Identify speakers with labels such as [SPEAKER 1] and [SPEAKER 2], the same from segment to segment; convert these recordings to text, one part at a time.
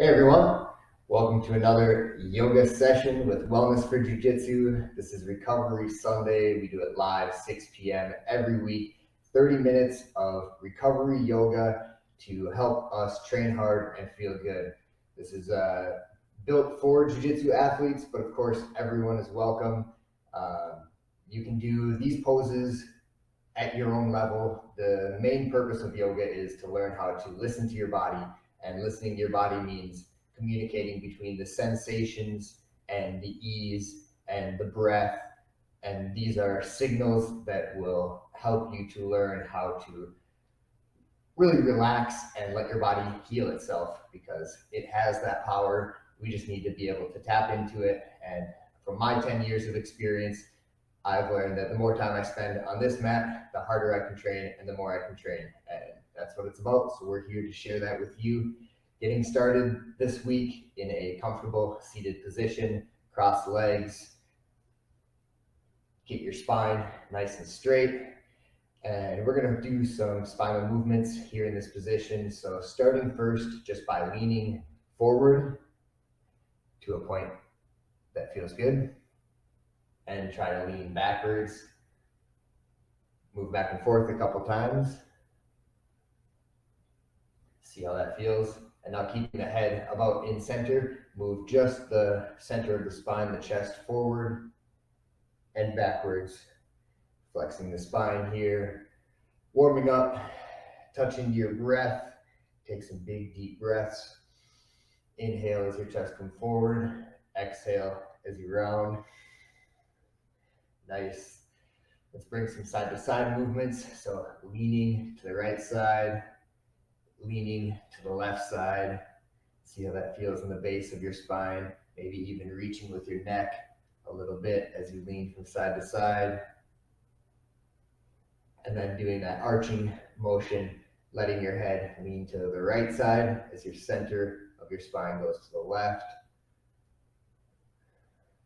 [SPEAKER 1] Hey everyone, welcome to another yoga session with Wellness for Jiu Jitsu. This is Recovery Sunday. We do it live 6 p.m. every week. 30 minutes of recovery yoga to help us train hard and feel good. This is built for Jiu Jitsu athletes, but of course everyone is welcome. You can do these poses at your own level. The main purpose of yoga is to learn how to listen to your body, and listening to your body means communicating between the sensations and the ease and the breath. And these are signals that will help you to learn how to really relax and let your body heal itself, because it has that power. We just need to be able to tap into it. And from my 10 years of experience, I've learned that the more time I spend on this mat, the harder I can train and the more I can train. And that's what it's about. So we're here to share that with you. Getting started this week in a comfortable seated position, cross legs, get your spine nice and straight. And we're going to do some spinal movements here in this position. So starting first just by leaning forward to a point that feels good, and try to lean backwards. Move back and forth a couple times. See how that feels. And now keeping the head about in center, move just the center of the spine, the chest forward and backwards. Flexing the spine here. Warming up, touching your breath. Take some big deep breaths. Inhale as your chest comes forward. Exhale as you round. Nice. Let's bring some side to side movements. So leaning to the right side, leaning to the left side. See how that feels in the base of your spine. Maybe even reaching with your neck a little bit as you lean from side to side. And then doing that arching motion, letting your head lean to the right side as your center of your spine goes to the left.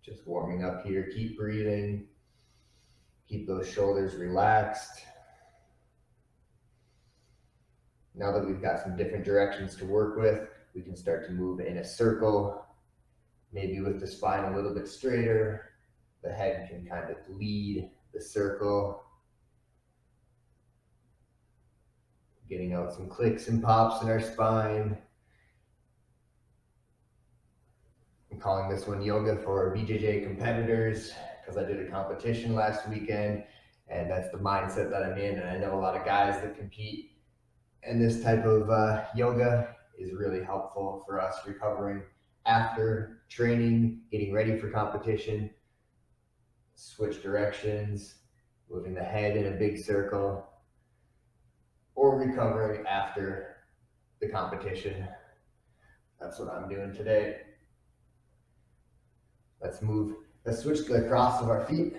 [SPEAKER 1] Just warming up here. Keep breathing. Keep those shoulders relaxed. Now that we've got some different directions to work with, we can start to move in a circle, maybe with the spine a little bit straighter. The head can kind of lead the circle. Getting out some clicks and pops in our spine. I'm calling this one yoga for BJJ competitors because I did a competition last weekend, and that's the mindset that I'm in. And I know a lot of guys that compete, and this type of yoga is really helpful for us recovering after training, getting ready for competition. Switch directions, moving the head in a big circle, or recovering after the competition. That's what I'm doing today. Let's switch to the cross of our feet.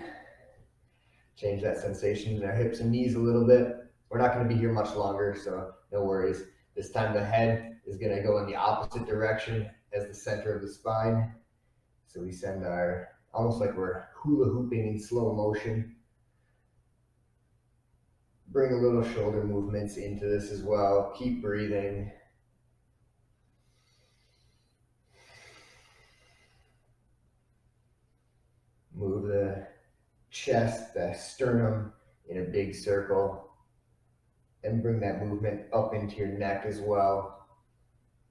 [SPEAKER 1] Change that sensation in our hips and knees a little bit. We're not going to be here much longer, so no worries. This time the head is going to go in the opposite direction as the center of the spine. So we send our, almost like we're hula hooping in slow motion. Bring a little shoulder movements into this as well. Keep breathing. Move the chest, the sternum in a big circle, and bring that movement up into your neck as well.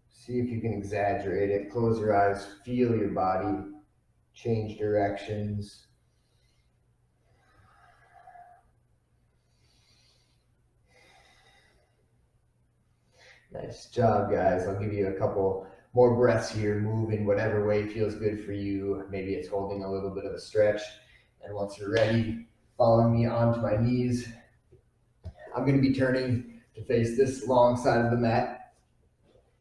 [SPEAKER 1] See if you can exaggerate it. Close your eyes, feel your body, change directions. Nice job, guys. I'll give you a couple more breaths here. Move in whatever way feels good for you. Maybe it's holding a little bit of a stretch. And once you're ready, follow me onto my knees. I'm going to be turning to face this long side of the mat.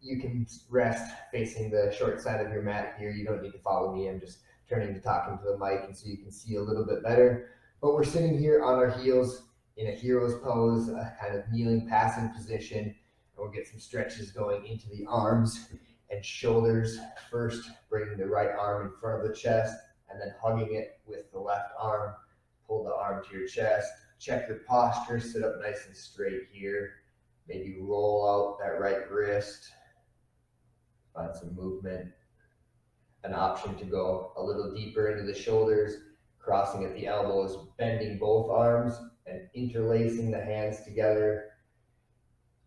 [SPEAKER 1] You can rest facing the short side of your mat here. You don't need to follow me. I'm just turning to talk into the mic, and so you can see a little bit better. But we're sitting here on our heels in a hero's pose, a kind of kneeling passing position. And we'll get some stretches going into the arms and shoulders. First, bringing the right arm in front of the chest and then hugging it with the left arm. Pull the arm to your chest. Check your posture. Sit up nice and straight here. Maybe roll out that right wrist. Find some some movement. An option to go a little deeper into the shoulders, crossing at the elbows, bending both arms and interlacing the hands together.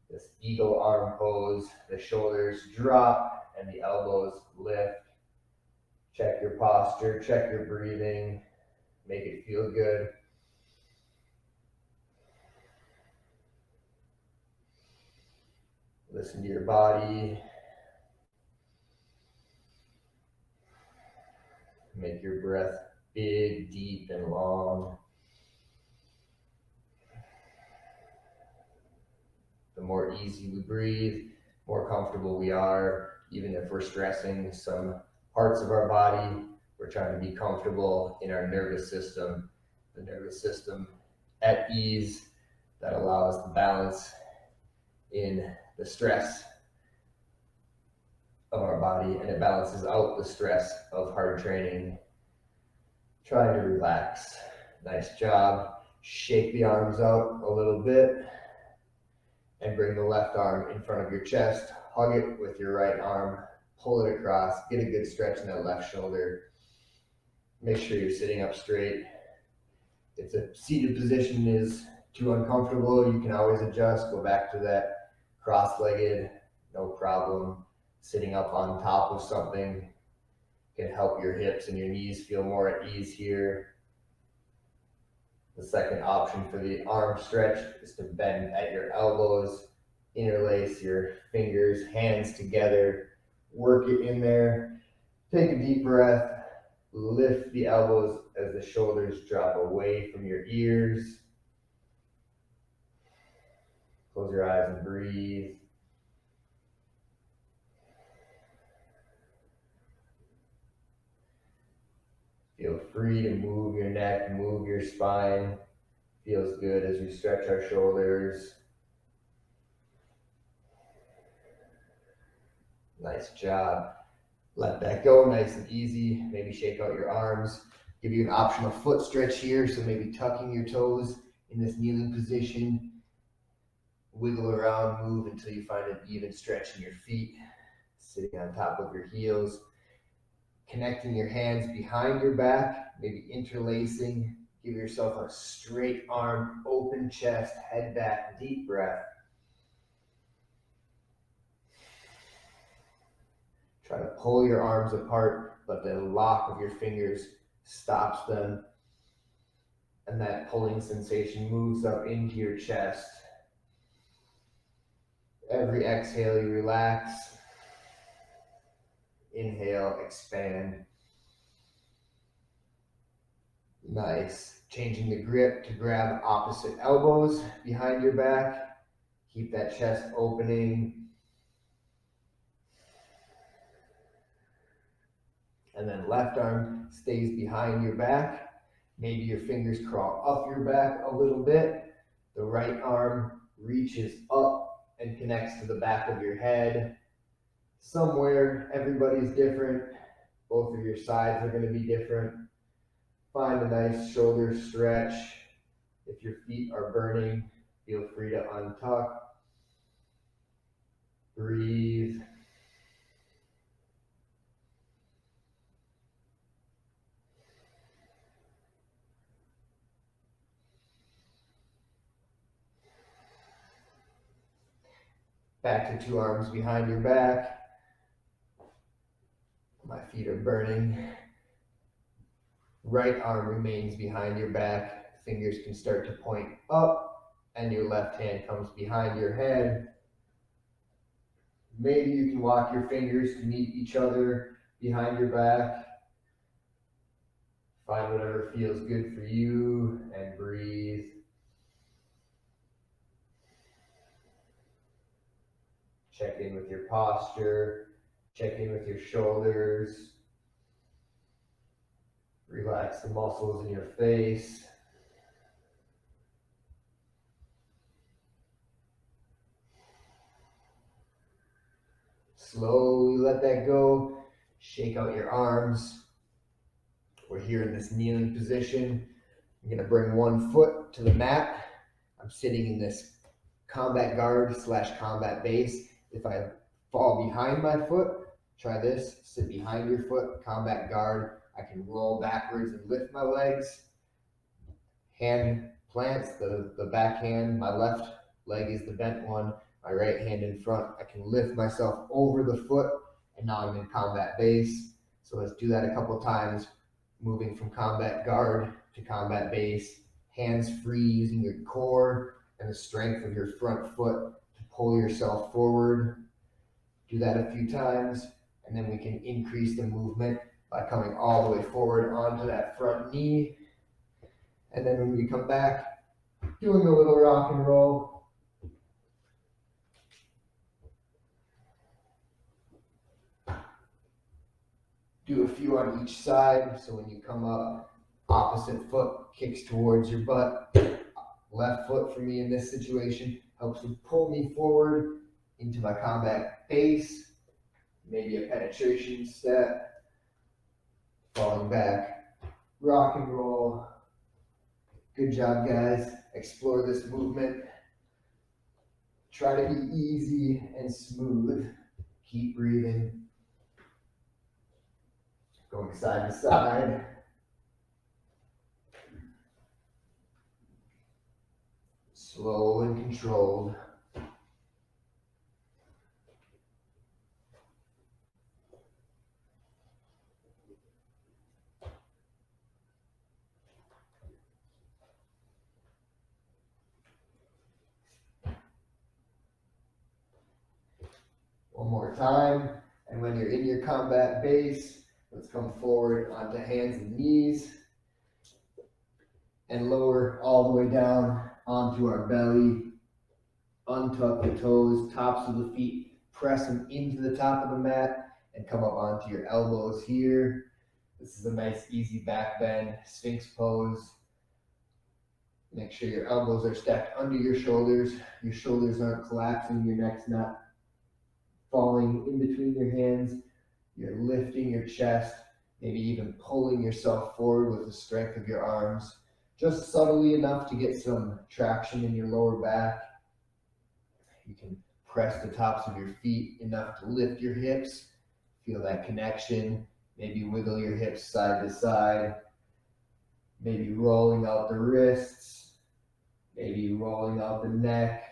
[SPEAKER 1] This eagle arm pose, the shoulders drop and the elbows lift. Check your posture, check your breathing, make it feel good. Listen to your body. Make your breath big, deep, and long. The more easy we breathe, more comfortable we are. Even if we're stressing some parts of our body, we're trying to be comfortable in our nervous system. The nervous system at ease, that allows the balance in the stress of our body, and it balances out the stress of hard training. Trying to relax. Nice job. Shake the arms out a little bit and bring the left arm in front of your chest. Hug it with your right arm. Pull it across. Get a good stretch in that left shoulder. Make sure you're sitting up straight. If the seated position is too uncomfortable, you can always adjust. Go back to that cross-legged, no problem. Sitting up on top of something can help your hips and your knees feel more at ease here. The second option for the arm stretch is to bend at your elbows, interlace your fingers, hands together, work it in there. Take a deep breath, lift the elbows as the shoulders drop away from your ears. Close your eyes and breathe. Feel free to move your neck, move your spine. Feels good as we stretch our shoulders. Nice job. Let that go, nice and easy. Maybe shake out your arms. Give you an optional foot stretch here, so maybe tucking your toes in this kneeling position. Wiggle around, move until you find an even stretch in your feet. Sitting on top of your heels. Connecting your hands behind your back, maybe interlacing. Give yourself a straight arm, open chest, head back, deep breath. Try to pull your arms apart, but the lock of your fingers stops them. And that pulling sensation moves up into your chest. Every exhale, you relax. Inhale, expand. Nice. Changing the grip to grab opposite elbows behind your back. Keep that chest opening. And then left arm stays behind your back. Maybe your fingers crawl up your back a little bit. The right arm reaches up and connects to the back of your head. Somewhere, everybody's different. Both of your sides are going to be different. Find a nice shoulder stretch. If your feet are burning, feel free to untuck. Breathe. Back to two arms behind your back. My feet are burning. Right arm remains behind your back. Fingers can start to point up, and your left hand comes behind your head. Maybe you can walk your fingers to meet each other behind your back. Find whatever feels good for you and breathe. Check in with your posture. Check in with your shoulders. Relax the muscles in your face. Slowly let that go. Shake out your arms. We're here in this kneeling position. I'm going to bring one foot to the mat. I'm sitting in this combat guard / combat base. If I fall behind my foot, Try this, sit behind your foot, combat guard. I can roll backwards and lift my legs. Hand plants, the back hand, my left leg is the bent one, my right hand in front. I can lift myself over the foot, and now I'm in combat base. So let's do that a couple times, moving from combat guard to combat base, hands free, using your core and the strength of your front foot to pull yourself forward. Do that a few times, and then we can increase the movement by coming all the way forward onto that front knee. And then when we come back, doing a little rock and roll. Do a few on each side. So when you come up, opposite foot kicks towards your butt. Left foot for me in this situation helps to pull me forward into my combat base. Maybe a penetration step. Falling back. Rock and roll. Good job, guys. Explore this movement. Try to be easy and smooth. Keep breathing. Going side to side. Slow and controlled. One more time. And when you're in your combat base, let's come forward onto hands and knees and lower all the way down onto our belly. Untuck the toes, tops of the feet, press them into the top of the mat and come up onto your elbows here. This is a nice easy back bend, Sphinx pose. Make sure your elbows are stacked under your shoulders aren't collapsing, your neck's not falling in between your hands. You're lifting your chest, maybe even pulling yourself forward with the strength of your arms, just subtly enough to get some traction in your lower back. You can press the tops of your feet enough to lift your hips, feel that connection, maybe wiggle your hips side to side, maybe rolling out the wrists, maybe rolling out the neck.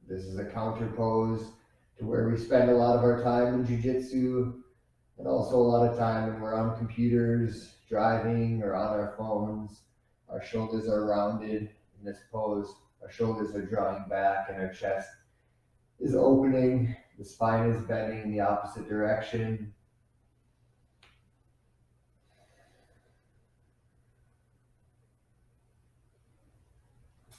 [SPEAKER 1] This is a counter pose to where we spend a lot of our time in Jiu Jitsu, and also a lot of time when we're on computers, driving, or on our phones. Our shoulders are rounded in this pose. Our shoulders are drawing back and our chest is opening. The spine is bending in the opposite direction.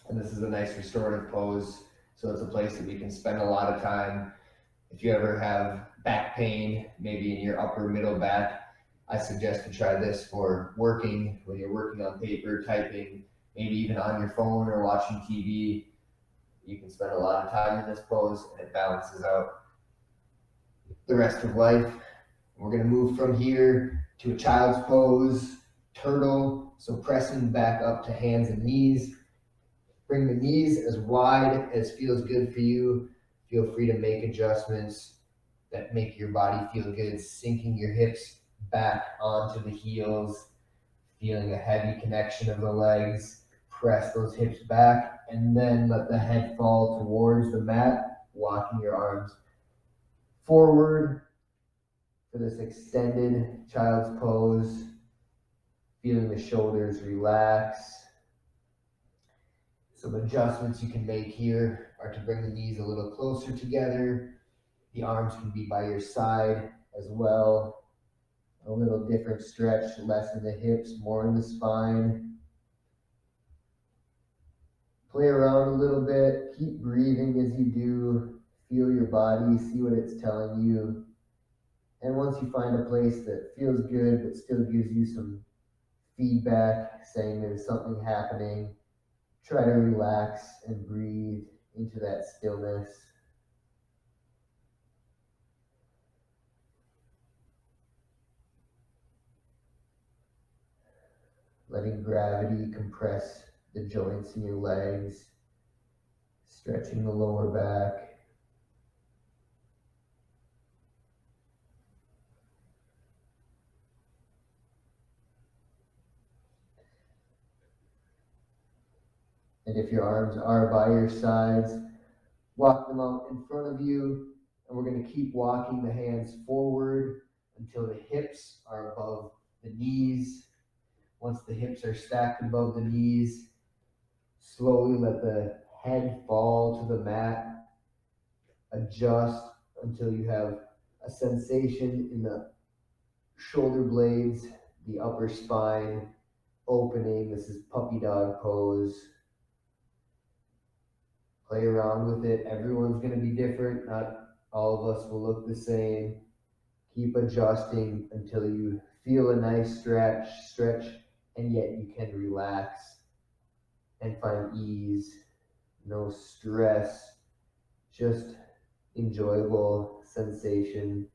[SPEAKER 1] And this is a nice restorative pose. So it's a place that we can spend a lot of time. If you ever have back pain, maybe in your upper middle back, I suggest to try this for working, when you're working on paper, typing, maybe even on your phone or watching TV. You can spend a lot of time in this pose and it balances out the rest of life. We're going to move from here to a child's pose, turtle. So pressing back up to hands and knees. Bring the knees as wide as feels good for you. Feel free to make adjustments that make your body feel good, sinking your hips back onto the heels, feeling a heavy connection of the legs. Press those hips back and then let the head fall towards the mat, walking your arms forward for this extended child's pose. Feeling the shoulders relax. Some adjustments you can make here are to bring the knees a little closer together. The arms can be by your side as well. A little different stretch, less in the hips, more in the spine. Play around a little bit. Keep breathing as you do. Feel your body, see what it's telling you. And once you find a place that feels good but still gives you some feedback saying there's something happening, try to relax and breathe into that stillness. Letting gravity compress the joints in your legs, Stretching the lower back. And if your arms are by your sides, walk them out in front of you. And we're going to keep walking the hands forward until the hips are above the knees. Once the hips are stacked above the knees, slowly let the head fall to the mat. Adjust until you have a sensation in the shoulder blades, the upper spine opening. This is puppy dog pose. Play around with it. Everyone's going to be different. Not all of us will look the same. Keep adjusting until you feel a nice stretch, and yet you can relax and find ease. No stress, just enjoyable sensation.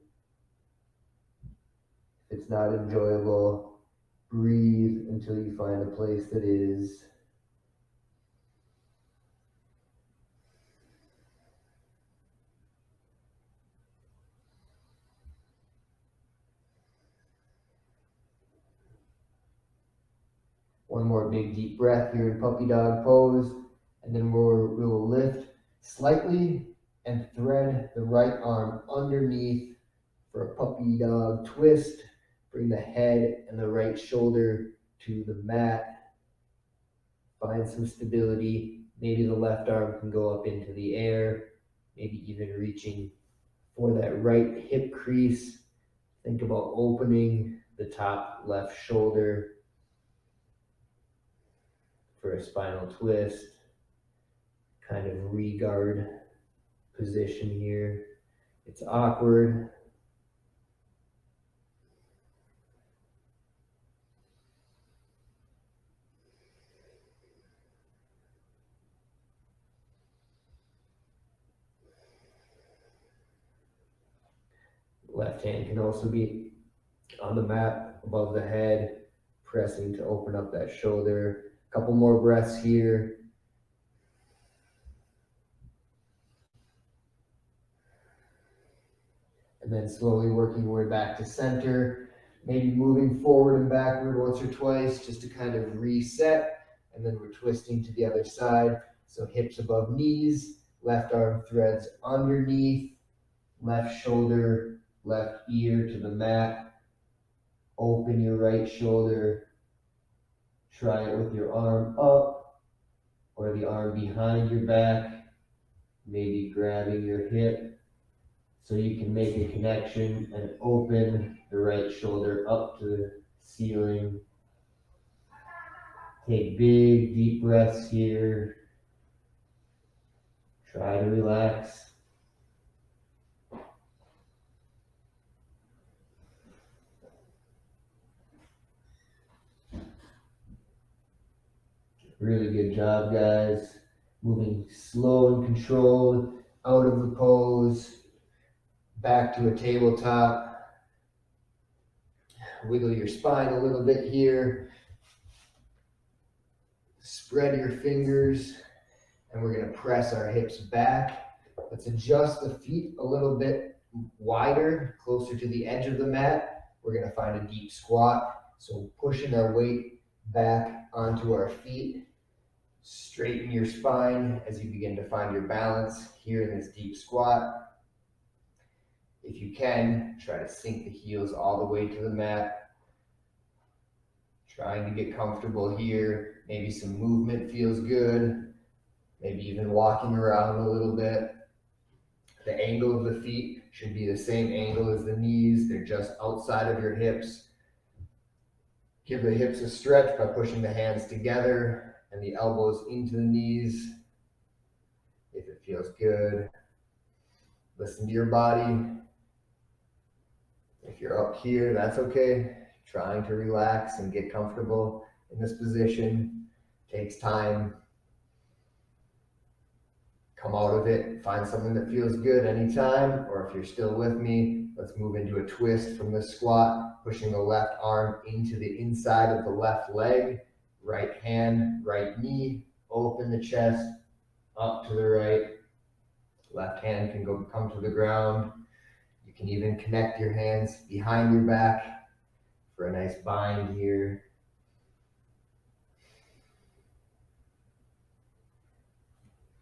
[SPEAKER 1] If it's not enjoyable, breathe until you find a place that is. One more big deep breath here in puppy dog pose, and then we will lift slightly and thread the right arm underneath for a puppy dog twist. Bring the head and the right shoulder to the mat. Find some stability. Maybe the left arm can go up into the air, maybe even reaching for that right hip crease. Think about opening the top left shoulder for a spinal twist, kind of re-guard position here. It's awkward. Left hand can also be on the mat above the head, pressing to open up that shoulder. A couple more breaths here. And then slowly working your way back to center, maybe moving forward and backward once or twice just to kind of reset. And then we're twisting to the other side. So hips above knees, left arm threads underneath, left shoulder, left ear to the mat. Open your right shoulder. Try it with your arm up or the arm behind your back, maybe grabbing your hip so you can make a connection and open the right shoulder up to the ceiling. Take big, deep breaths here. Try to relax. Really good job, guys. Moving slow and controlled out of the pose, back to a tabletop. Wiggle your spine a little bit here. Spread your fingers, and we're going to press our hips back. Let's adjust the feet a little bit wider, closer to the edge of the mat. We're going to find a deep squat. So pushing our weight back onto our feet. Straighten your spine as you begin to find your balance here in this deep squat. If you can, try to sink the heels all the way to the mat. Trying to get comfortable here. Maybe some movement feels good. Maybe even walking around a little bit. The angle of the feet should be the same angle as the knees. They're just outside of your hips. Give the hips a stretch by pushing the hands together and the elbows into the knees. If it feels good, listen to your body. If you're up here, that's okay. Trying to relax and get comfortable in this position takes time. Come out of it, find something that feels good anytime, or if you're still with me, let's move into a twist from the squat, pushing the left arm into the inside of the left leg, right hand, right knee, open the chest, up to the right. Left hand can come to the ground. You can even connect your hands behind your back for a nice bind here.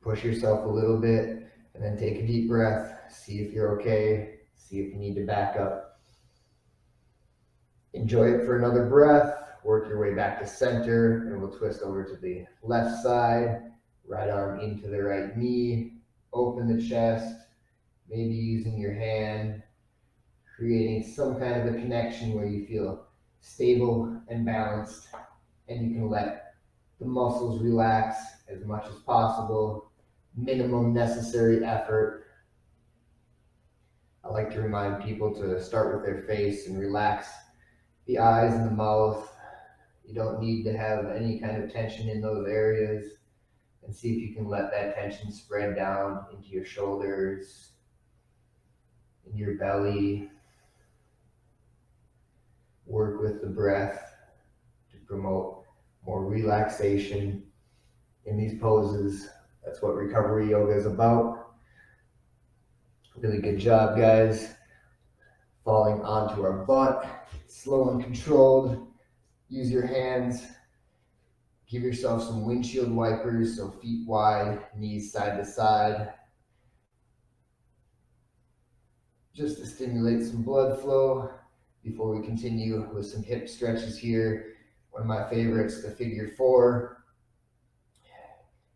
[SPEAKER 1] Push yourself a little bit and then take a deep breath. See if you're okay. See if you need to back up. Enjoy it for another breath. Work your way back to center, and we'll twist over to the left side. Right arm into the right knee. Open the chest, maybe using your hand, creating some kind of a connection where you feel stable and balanced, and you can let the muscles relax as much as possible. Minimum necessary effort. I like to remind people to start with their face and relax the eyes and the mouth. You don't need to have any kind of tension in those areas, and see if you can let that tension spread down into your shoulders, in your belly. Work with the breath to promote more relaxation in these poses. That's what recovery yoga is about. Really good job, guys. Falling onto our butt, slow and controlled. Use your hands. Give yourself some windshield wipers, so feet wide, knees side to side, just to stimulate some blood flow before we continue with some hip stretches here. One of my favorites, the figure four.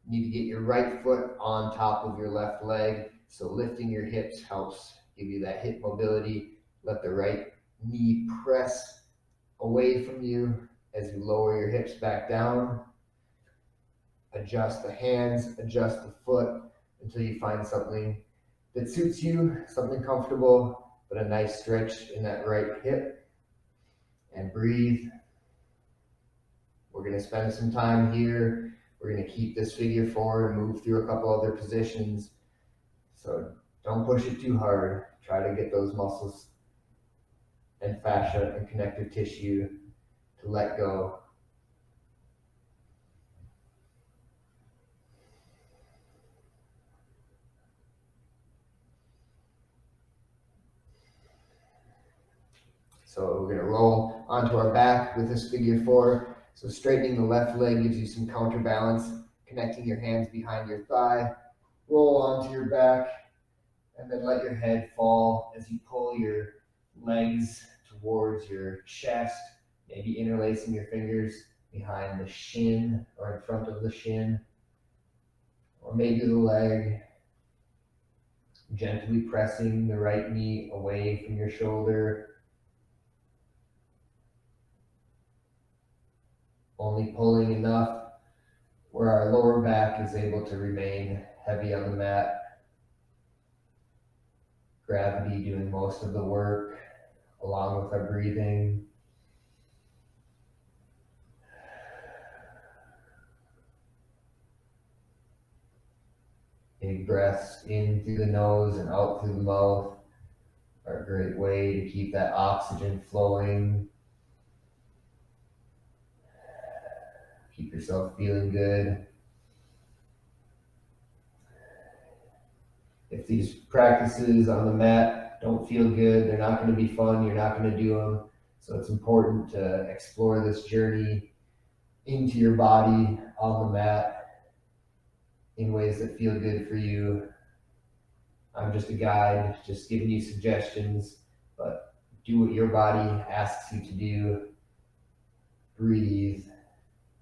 [SPEAKER 1] You need to get your right foot on top of your left leg, so lifting your hips helps give you that hip mobility. Let the right knee press away from you as you lower your hips back down. Adjust the hands, adjust the foot until you find something that suits you, something comfortable, but a nice stretch in that right hip. And breathe. We're going to spend some time here. We're going to keep this figure four and move through a couple other positions. So don't push it too hard. Try to get those muscles and fascia and connective tissue to let go. So we're going to roll onto our back with this figure four. So straightening the left leg gives you some counterbalance, connecting your hands behind your thigh. Roll onto your back, and then let your head fall as you pull your legs towards your chest, maybe interlacing your fingers behind the shin or in front of the shin, or maybe the leg. Gently pressing the right knee away from your shoulder. Only pulling enough where our lower back is able to remain heavy on the mat. Gravity doing most of the work along with our breathing. Big breaths in through the nose and out through the mouth are a great way to keep that oxygen flowing. Keep yourself feeling good. If these practices on the mat don't feel good, they're not going to be fun, you're not going to do them. So it's important to explore this journey into your body on the mat in ways that feel good for you. I'm just a guide, just giving you suggestions, but do what your body asks you to do. Breathe,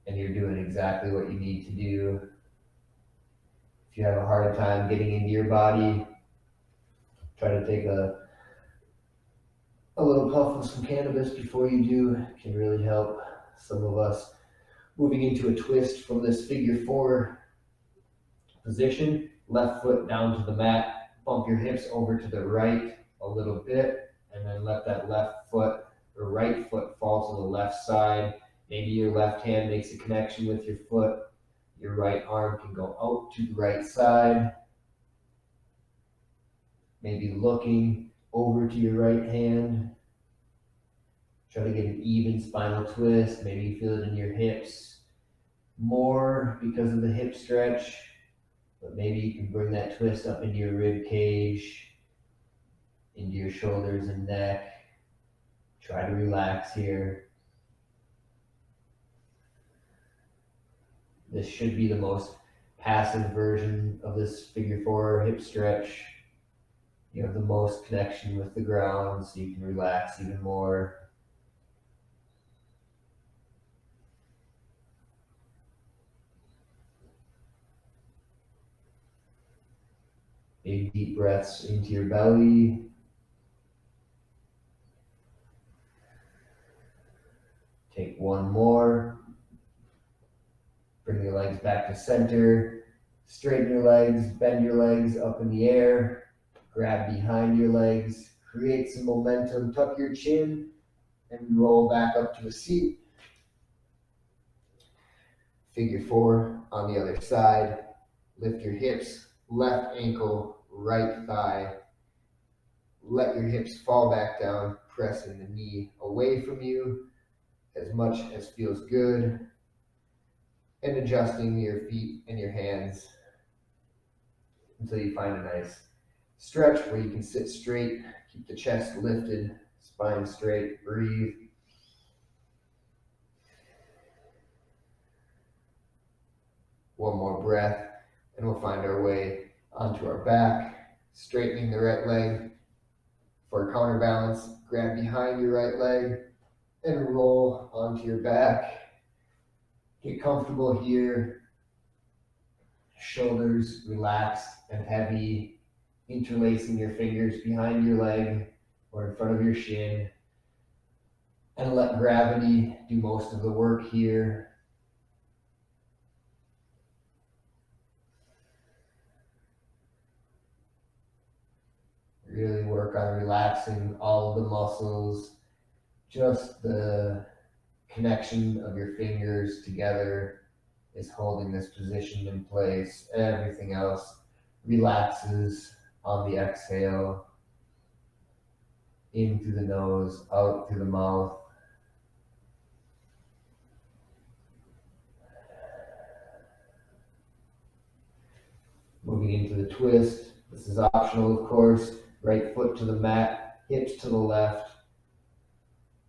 [SPEAKER 1] and you're doing exactly what you need to do. If you have a hard time getting into your body, try to take a little puff of some cannabis before you do. It can really help. Some of us moving into a twist from this figure four position, left foot down to the mat, bump your hips over to the right a little bit, and then let that left foot or right foot fall to the left side. Maybe your left hand makes a connection with your foot. Your right arm can go out to the right side. Maybe looking over to your right hand. Try to get an even spinal twist. Maybe you feel it in your hips more because of the hip stretch. But maybe you can bring that twist up into your rib cage, into your shoulders and neck. Try to relax here. This should be the most passive version of this figure four hip stretch. You have the most connection with the ground, so you can relax even more. Big deep breaths into your belly. Take one more. Bring your legs back to center. Straighten your legs, bend your legs up in the air. Grab behind your legs. Create some momentum. Tuck your chin and roll back up to a seat. Figure four on the other side. Lift your hips, left ankle, right thigh. Let your hips fall back down, pressing the knee away from you as much as feels good, and adjusting your feet and your hands until you find a nice stretch where you can sit straight, keep the chest lifted, spine straight, breathe. One more breath, and we'll find our way onto our back, straightening the right leg for a counterbalance. Grab behind your right leg and roll onto your back. Get comfortable here. Shoulders relaxed and heavy, interlacing your fingers behind your leg or in front of your shin. And let gravity do most of the work here. Really work on relaxing all of the muscles, just the connection of your fingers together is holding this position in place. Everything else relaxes on the exhale, in through the nose, out through the mouth. Moving into the twist. This is optional, of course. Right foot to the mat, hips to the left.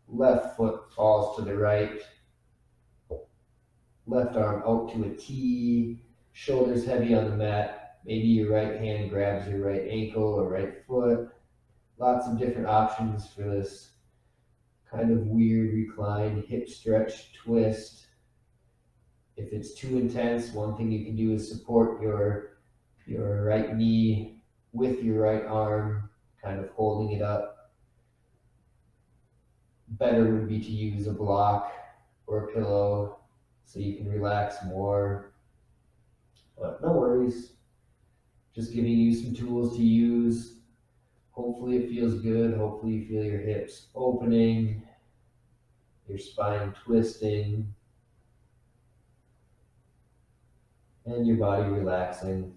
[SPEAKER 1] Left foot falls to the right. Left arm out to a T. Shoulders heavy on the mat. Maybe your right hand grabs your right ankle or right foot. Lots of different options for this kind of weird reclined hip stretch twist. If it's too intense, one thing you can do is support your right knee with your right arm, kind of holding it up. Better would be to use a block or a pillow so you can relax more. But no worries. Just giving you some tools to use. Hopefully it feels good. Hopefully you feel your hips opening, your spine twisting, and your body relaxing.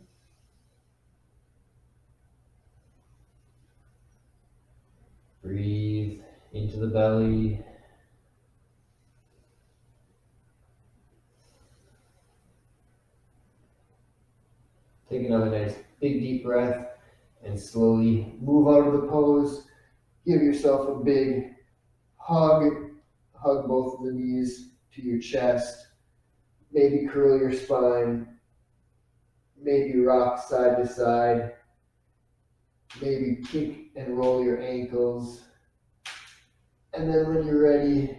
[SPEAKER 1] Breathe into the belly. Take another nice big deep breath and slowly move out of the pose. Give yourself a big hug. Hug both of the knees to your chest. Maybe curl your spine. Maybe rock side to side. Maybe kick and roll your ankles. And then when you're ready,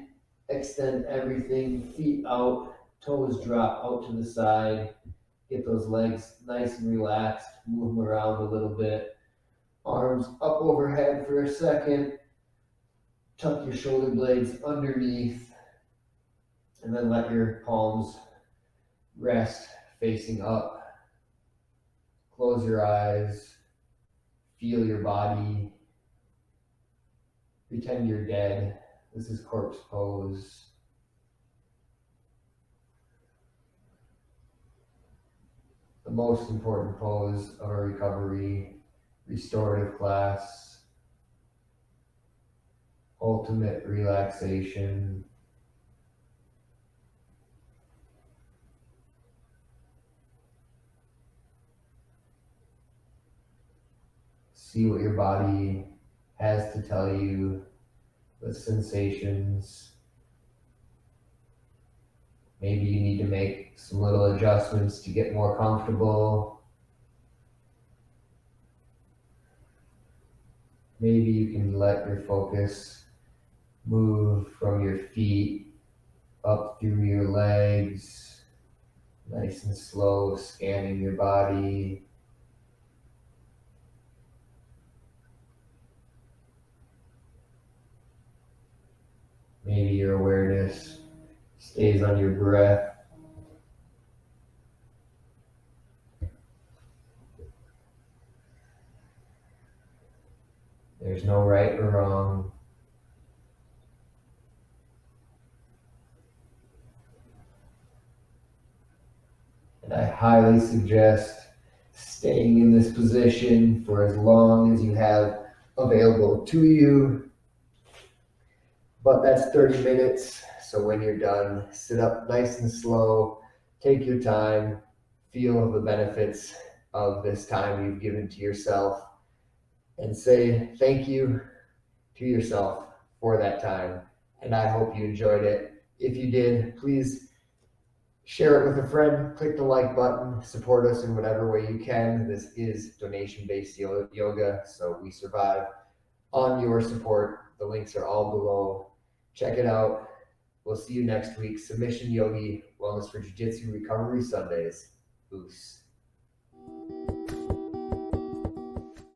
[SPEAKER 1] extend everything, feet out, toes drop out to the side. Get those legs nice and relaxed. Move them around a little bit. Arms up overhead for a second. Tuck your shoulder blades underneath. And then let your palms rest facing up. Close your eyes. Feel your body. Pretend you're dead. This is corpse pose. The most important pose of a recovery, restorative class, ultimate relaxation. See what your body has to tell you, the sensations. Maybe you need to make some little adjustments to get more comfortable. Maybe you can let your focus move from your feet up through your legs, nice and slow, scanning your body. Maybe your awareness stays on your breath. There's no right or wrong. And I highly suggest staying in this position for as long as you have available to you. But that's 30 minutes. So when you're done, sit up nice and slow, take your time, feel the benefits of this time you've given to yourself, and say thank you to yourself for that time. And I hope you enjoyed it. If you did, please share it with a friend, click the like button, support us in whatever way you can. This is donation-based yoga, so we survive on your support. The links are all below. Check it out. We'll see you next week. Submission Yogi, Wellness for Jiu Jitsu Recovery Sundays. Oos.